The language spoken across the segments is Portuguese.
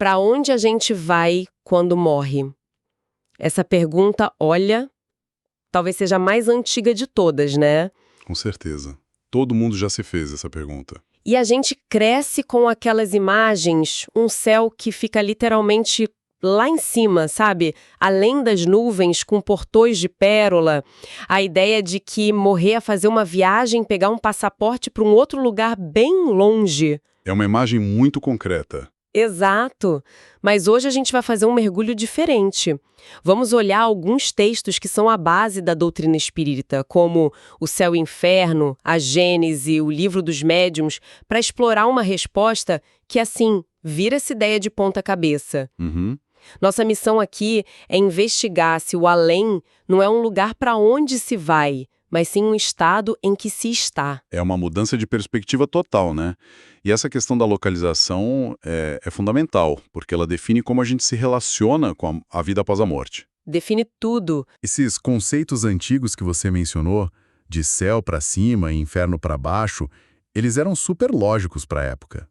Para onde a gente vai quando morre? Essa pergunta, olha, talvez seja a mais antiga de todas, né? Com certeza. Todo mundo já se fez essa pergunta. E a gente cresce com aquelas imagens, um céu que fica literalmente lá em cima, sabe? Além das nuvens, com portões de pérola. A ideia de que morrer é fazer uma viagem, pegar um passaporte para um outro lugar bem longe. É uma imagem muito concreta. Exato. Mas hoje a gente vai fazer um mergulho diferente. Vamos olhar alguns textos que são a base da doutrina espírita, como o Céu e o Inferno, a Gênese, o Livro dos Médiuns, para explorar uma resposta que, assim, vira essa ideia de ponta cabeça. Uhum. Nossa missão aqui é investigar se o além não é um lugar para onde se vai, mas sim um estado em que se está. É uma mudança de perspectiva total, né? E essa questão da localização é fundamental, porque ela define como a gente se relaciona com a vida após a morte. Define tudo. Esses conceitos antigos que você mencionou, de céu para cima e inferno para baixo, eles eram super lógicos para a época.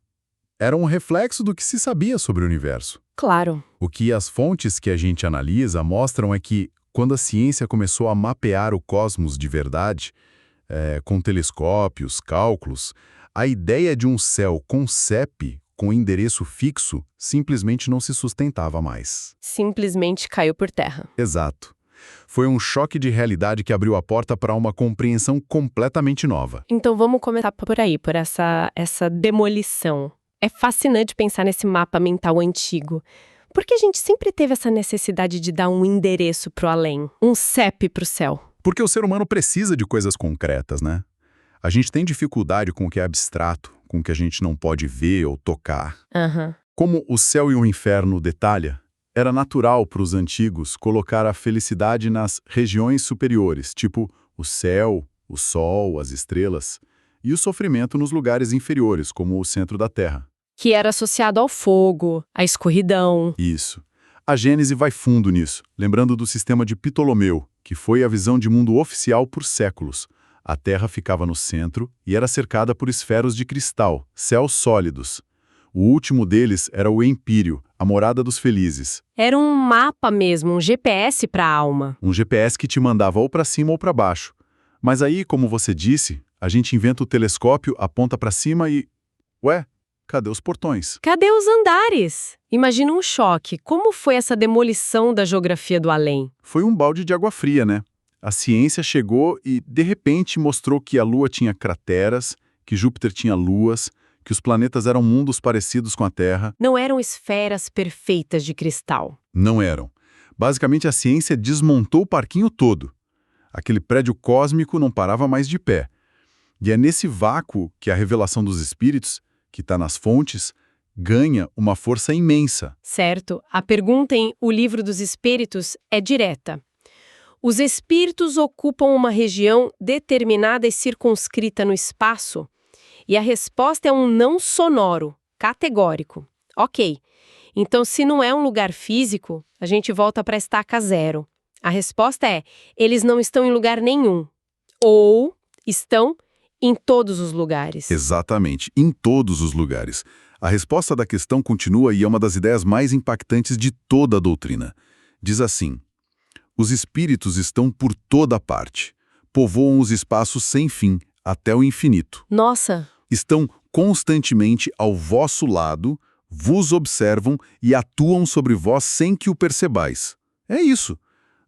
Eram um reflexo do que se sabia sobre o universo. Claro. O que as fontes que a gente analisa mostram é que, quando a ciência começou a mapear o cosmos de verdade, com telescópios, cálculos, a ideia de um céu com CEP, com endereço fixo, simplesmente não se sustentava mais. Simplesmente caiu por terra. Exato. Foi um choque de realidade que abriu a porta para uma compreensão completamente nova. Então vamos começar por aí, por essa demolição. É fascinante pensar nesse mapa mental antigo. Porque a gente sempre teve essa necessidade de dar um endereço pro além, um CEP pro céu. Porque o ser humano precisa de coisas concretas, né? A gente tem dificuldade com o que é abstrato, com o que a gente não pode ver ou tocar. Aham. Como o céu e o inferno detalha, era natural para os antigos colocar a felicidade nas regiões superiores, tipo o céu, o sol, as estrelas, e o sofrimento nos lugares inferiores, como o centro da Terra. Que era associado ao fogo, à escuridão. Isso. A Gênese vai fundo nisso, lembrando do sistema de Ptolomeu, que foi a visão de mundo oficial por séculos. A Terra ficava no centro e era cercada por esferos de cristal, céus sólidos. O último deles era o Empírio, a morada dos felizes. Era um mapa mesmo, um GPS para a alma. Um GPS que te mandava ou para cima ou para baixo. Mas aí, como você disse, a gente inventa o telescópio, aponta para cima e... Ué, cadê os portões? Cadê os andares? Imagina um choque. Como foi essa demolição da geografia do além? Foi um balde de água fria, né? A ciência chegou e, de repente, mostrou que a Lua tinha crateras, que Júpiter tinha luas, que os planetas eram mundos parecidos com a Terra. Não eram esferas perfeitas de cristal. Não eram. Basicamente, a ciência desmontou o parquinho todo. Aquele prédio cósmico não parava mais de pé. E é nesse vácuo que a revelação dos espíritos, que está nas fontes, ganha uma força imensa. Certo. A pergunta em O Livro dos Espíritos é direta. Os espíritos ocupam uma região determinada e circunscrita no espaço? E a resposta é um não sonoro, categórico. Ok. Então, se não é um lugar físico, a gente volta para a estaca zero. A resposta é, eles não estão em lugar nenhum. Ou estão em todos os lugares. Exatamente, em todos os lugares. A resposta da questão continua e é uma das ideias mais impactantes de toda a doutrina. Diz assim: os espíritos estão por toda parte, povoam os espaços sem fim, até o infinito. Nossa! Estão constantemente ao vosso lado, vos observam e atuam sobre vós sem que o percebais. É isso.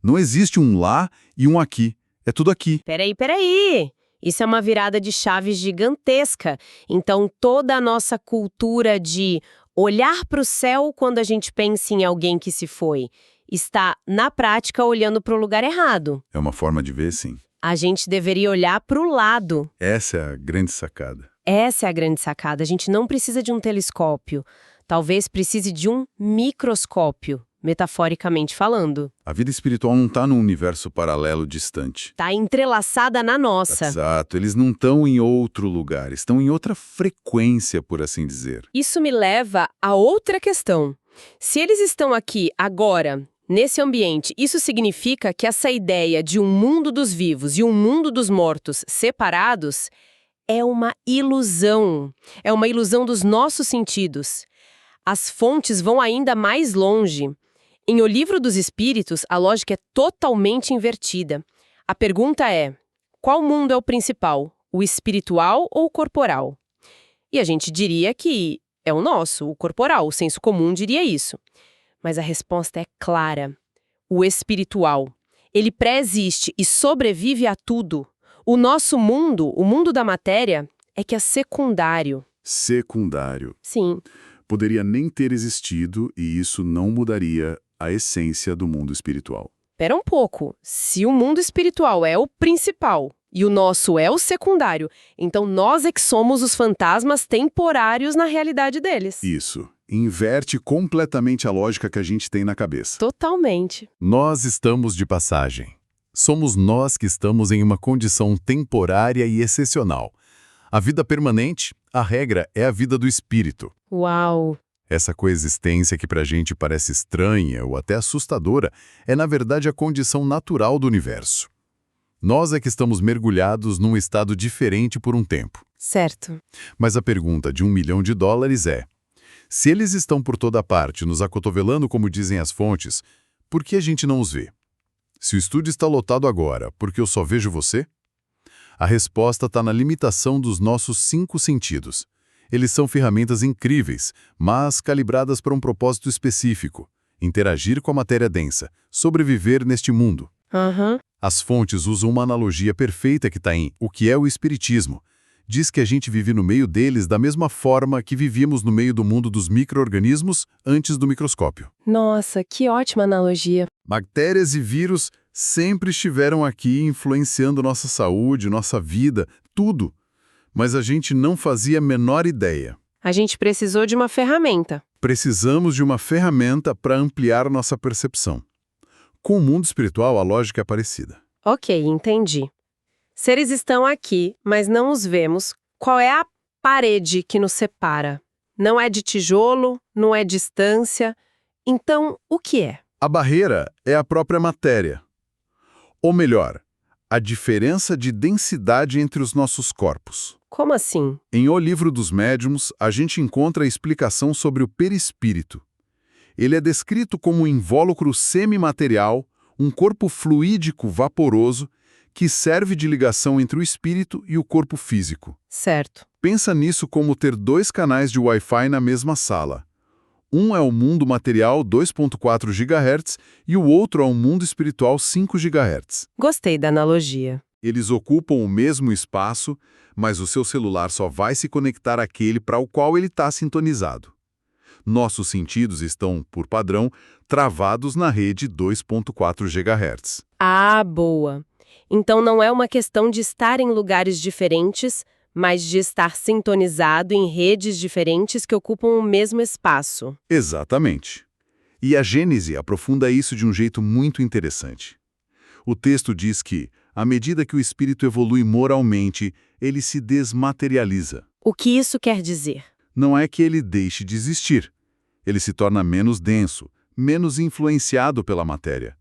Não existe um lá e um aqui. É tudo aqui. Peraí! Isso é uma virada de chave gigantesca. Então, toda a nossa cultura de olhar para o céu quando a gente pensa em alguém que se foi, está, na prática, olhando para o lugar errado. É uma forma de ver, sim. A gente deveria olhar para o lado. Essa é a grande sacada. Essa é a grande sacada. A gente não precisa de um telescópio. Talvez precise de um microscópio, metaforicamente falando. A vida espiritual não está num universo paralelo distante. Está entrelaçada na nossa. Exato. Eles não estão em outro lugar. Estão em outra frequência, por assim dizer. Isso me leva a outra questão. Se eles estão aqui agora, nesse ambiente, isso significa que essa ideia de um mundo dos vivos e um mundo dos mortos separados é uma ilusão. É uma ilusão dos nossos sentidos. As fontes vão ainda mais longe. Em O Livro dos Espíritos, a lógica é totalmente invertida. A pergunta é: qual mundo é o principal, o espiritual ou o corporal? E a gente diria que é o nosso, o corporal, o senso comum diria isso. Mas a resposta é clara: o espiritual. Ele pré-existe e sobrevive a tudo. O nosso mundo, o mundo da matéria, é que é secundário. Secundário. Sim. Poderia nem ter existido e isso não mudaria a essência do mundo espiritual. Pera um pouco. Se o mundo espiritual é o principal e o nosso é o secundário, então nós é que somos os fantasmas temporários na realidade deles. Isso. Inverte completamente a lógica que a gente tem na cabeça. Totalmente. Nós estamos de passagem. Somos nós que estamos em uma condição temporária e excepcional. A vida permanente, a regra, é a vida do espírito. Uau! Essa coexistência que pra gente parece estranha ou até assustadora é, na verdade, a condição natural do universo. Nós é que estamos mergulhados num estado diferente por um tempo. Certo. Mas a pergunta de $1 milhão é: se eles estão por toda parte, nos acotovelando como dizem as fontes, por que a gente não os vê? Se o estúdio está lotado agora, por que eu só vejo você? A resposta está na limitação dos nossos 5 sentidos. Eles são ferramentas incríveis, mas calibradas para um propósito específico: interagir com a matéria densa, sobreviver neste mundo. As fontes usam uma analogia perfeita que está em O que é o Espiritismo. Diz que a gente vive no meio deles da mesma forma que vivíamos no meio do mundo dos micro-organismos antes do microscópio. Nossa, que ótima analogia. Bactérias e vírus sempre estiveram aqui influenciando nossa saúde, nossa vida, tudo. Mas a gente não fazia a menor ideia. A gente precisou de uma ferramenta. Precisamos de uma ferramenta para ampliar nossa percepção. Com o mundo espiritual, a lógica é parecida. Ok, entendi. Seres estão aqui, mas não os vemos. Qual é a parede que nos separa? Não é de tijolo, não é distância. Então, o que é? A barreira é a própria matéria. Ou melhor, a diferença de densidade entre os nossos corpos. Como assim? Em O Livro dos Médiuns, a gente encontra a explicação sobre o perispírito. Ele é descrito como um invólucro semimaterial, um corpo fluídico vaporoso, que serve de ligação entre o espírito e o corpo físico. Certo. Pensa nisso como ter 2 canais de Wi-Fi na mesma sala. Um é o mundo material 2.4 GHz e o outro é o mundo espiritual 5 GHz. Gostei da analogia. Eles ocupam o mesmo espaço, mas o seu celular só vai se conectar àquele para o qual ele está sintonizado. Nossos sentidos estão, por padrão, travados na rede 2.4 GHz. Ah, boa. Então não é uma questão de estar em lugares diferentes, mas de estar sintonizado em redes diferentes que ocupam o mesmo espaço. Exatamente. E a Gênese aprofunda isso de um jeito muito interessante. O texto diz que, à medida que o espírito evolui moralmente, ele se desmaterializa. O que isso quer dizer? Não é que ele deixe de existir. Ele se torna menos denso, menos influenciado pela matéria.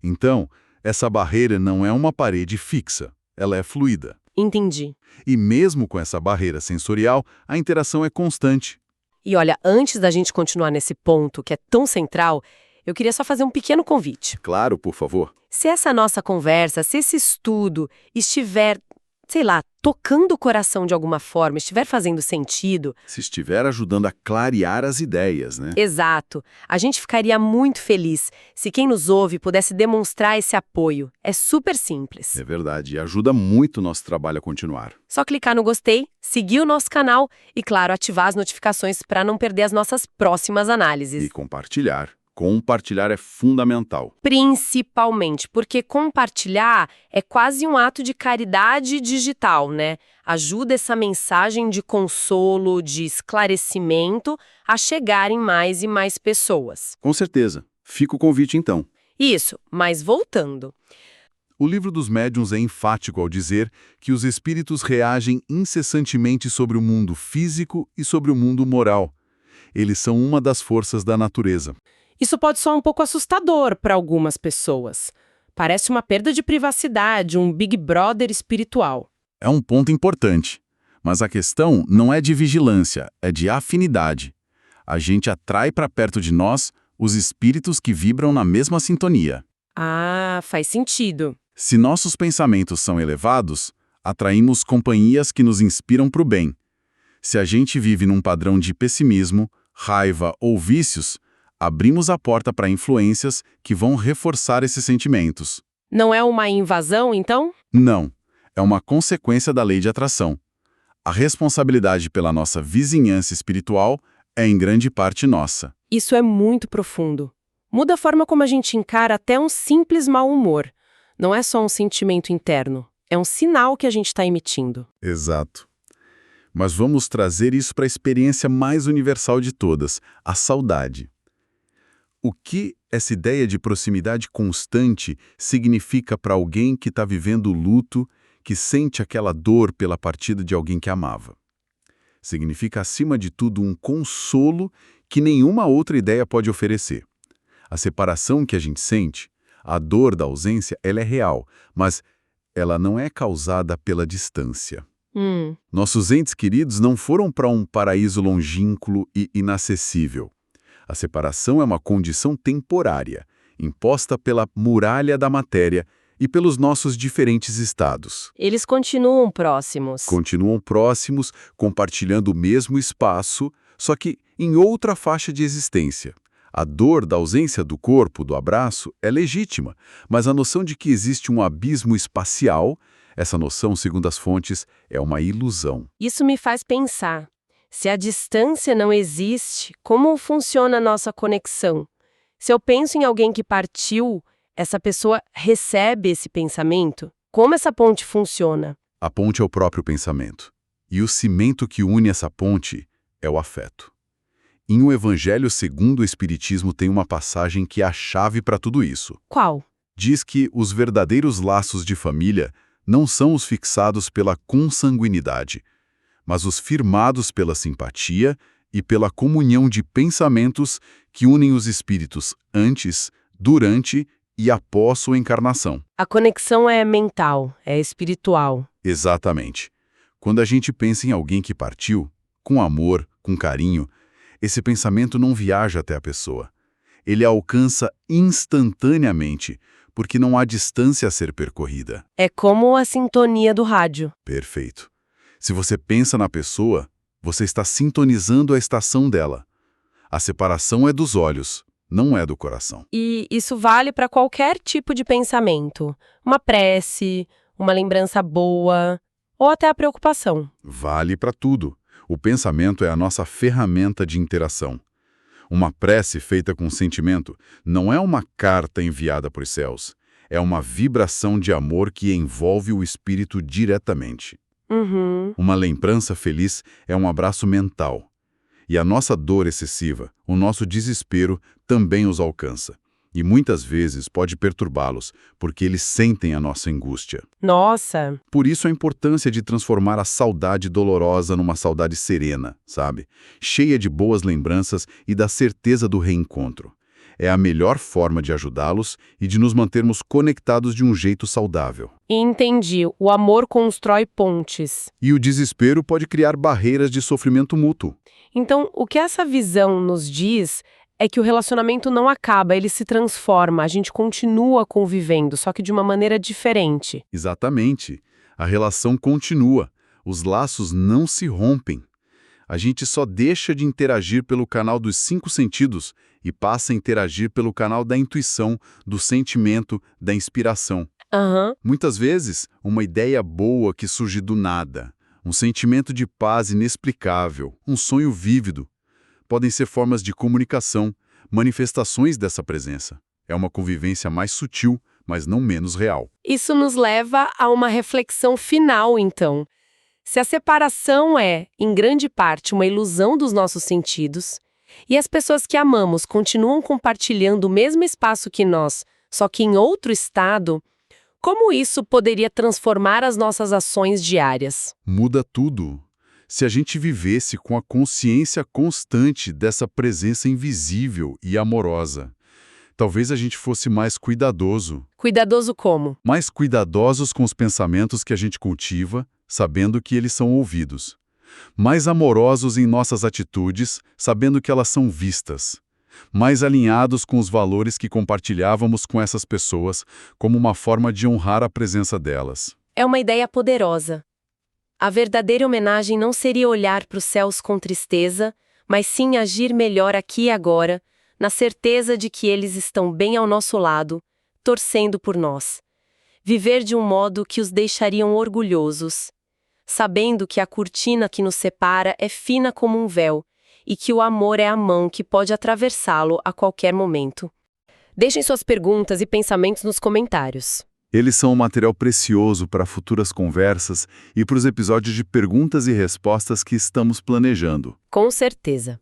Então, essa barreira não é uma parede fixa, ela é fluida. Entendi. E mesmo com essa barreira sensorial, a interação é constante. E olha, antes da gente continuar nesse ponto que é tão central, eu queria só fazer um pequeno convite. Claro, por favor. Se essa nossa conversa, se esse estudo estiver, sei lá, tocando o coração de alguma forma, estiver fazendo sentido... Se estiver ajudando a clarear as ideias, né? Exato. A gente ficaria muito feliz se quem nos ouve pudesse demonstrar esse apoio. É super simples. É verdade, e ajuda muito o nosso trabalho a continuar. Só clicar no gostei, seguir o nosso canal e, claro, ativar as notificações para não perder as nossas próximas análises. E compartilhar. Compartilhar é fundamental. Principalmente, porque compartilhar é quase um ato de caridade digital, né? Ajuda essa mensagem de consolo, de esclarecimento a chegar em mais e mais pessoas. Com certeza. Fica o convite, então. Isso, mas voltando. O Livro dos Médiuns é enfático ao dizer que os espíritos reagem incessantemente sobre o mundo físico e sobre o mundo moral. Eles são uma das forças da natureza. Isso pode soar um pouco assustador para algumas pessoas. Parece uma perda de privacidade, um Big Brother espiritual. É um ponto importante. Mas a questão não é de vigilância, é de afinidade. A gente atrai para perto de nós os espíritos que vibram na mesma sintonia. Ah, faz sentido. Se nossos pensamentos são elevados, atraímos companhias que nos inspiram para o bem. Se a gente vive num padrão de pessimismo, raiva ou vícios, abrimos a porta para influências que vão reforçar esses sentimentos. Não é uma invasão, então? Não, é uma consequência da lei de atração. A responsabilidade pela nossa vizinhança espiritual é em grande parte nossa. Isso é muito profundo. Muda a forma como a gente encara até um simples mau humor. Não é só um sentimento interno, é um sinal que a gente está emitindo. Exato. Mas vamos trazer isso para a experiência mais universal de todas, a saudade. O que essa ideia de proximidade constante significa para alguém que está vivendo o luto, que sente aquela dor pela partida de alguém que amava? Significa, acima de tudo, um consolo que nenhuma outra ideia pode oferecer. A separação que a gente sente, a dor da ausência, ela é real, mas ela não é causada pela distância. Nossos entes queridos não foram para um paraíso longínquo e inacessível. A separação é uma condição temporária, imposta pela muralha da matéria e pelos nossos diferentes estados. Eles continuam próximos. Continuam próximos, compartilhando o mesmo espaço, só que em outra faixa de existência. A dor da ausência do corpo, do abraço, é legítima, mas a noção de que existe um abismo espacial, essa noção, segundo as fontes, é uma ilusão. Isso me faz pensar. Se a distância não existe, como funciona a nossa conexão? Se eu penso em alguém que partiu, essa pessoa recebe esse pensamento? Como essa ponte funciona? A ponte é o próprio pensamento. E o cimento que une essa ponte é o afeto. Em O Evangelho segundo o Espiritismo tem uma passagem que é a chave para tudo isso. Qual? Diz que os verdadeiros laços de família não são os fixados pela consanguinidade, mas os firmados pela simpatia e pela comunhão de pensamentos que unem os espíritos antes, durante e após sua encarnação. A conexão é mental, é espiritual. Exatamente. Quando a gente pensa em alguém que partiu, com amor, com carinho, esse pensamento não viaja até a pessoa. Ele a alcança instantaneamente, porque não há distância a ser percorrida. É como a sintonia do rádio. Perfeito. Se você pensa na pessoa, você está sintonizando a estação dela. A separação é dos olhos, não é do coração. E isso vale para qualquer tipo de pensamento. Uma prece, uma lembrança boa, ou até a preocupação. Vale para tudo. O pensamento é a nossa ferramenta de interação. Uma prece feita com sentimento não é uma carta enviada para os céus. É uma vibração de amor que envolve o espírito diretamente. Uma lembrança feliz é um abraço mental. E a nossa dor excessiva, o nosso desespero, também os alcança. E muitas vezes pode perturbá-los, porque eles sentem a nossa angústia. Nossa! Por isso a importância de transformar a saudade dolorosa numa saudade serena, sabe? Cheia de boas lembranças e da certeza do reencontro. É a melhor forma de ajudá-los e de nos mantermos conectados de um jeito saudável. Entendi. O amor constrói pontes. E o desespero pode criar barreiras de sofrimento mútuo. Então, o que essa visão nos diz é que o relacionamento não acaba, ele se transforma, a gente continua convivendo, só que de uma maneira diferente. Exatamente. A relação continua. Os laços não se rompem. A gente só deixa de interagir pelo canal dos 5 sentidos e passa a interagir pelo canal da intuição, do sentimento, da inspiração. Muitas vezes, uma ideia boa que surge do nada, um sentimento de paz inexplicável, um sonho vívido, podem ser formas de comunicação, manifestações dessa presença. É uma convivência mais sutil, mas não menos real. Isso nos leva a uma reflexão final, então. Se a separação é, em grande parte, uma ilusão dos nossos sentidos, e as pessoas que amamos continuam compartilhando o mesmo espaço que nós, só que em outro estado, como isso poderia transformar as nossas ações diárias? Muda tudo. Se a gente vivesse com a consciência constante dessa presença invisível e amorosa, talvez a gente fosse mais cuidadoso. Cuidadoso como? Mais cuidadosos com os pensamentos que a gente cultiva, sabendo que eles são ouvidos. mais amorosos em nossas atitudes, sabendo que elas são vistas, mais alinhados com os valores que compartilhávamos com essas pessoas, como uma forma de honrar a presença delas. É uma ideia poderosa. A verdadeira homenagem não seria olhar para os céus com tristeza, mas sim agir melhor aqui e agora, na certeza de que eles estão bem ao nosso lado, torcendo por nós. Viver de um modo que os deixariam orgulhosos, sabendo que a cortina que nos separa é fina como um véu e que o amor é a mão que pode atravessá-lo a qualquer momento. Deixem suas perguntas e pensamentos nos comentários. Eles são um material precioso para futuras conversas e para os episódios de perguntas e respostas que estamos planejando. Com certeza.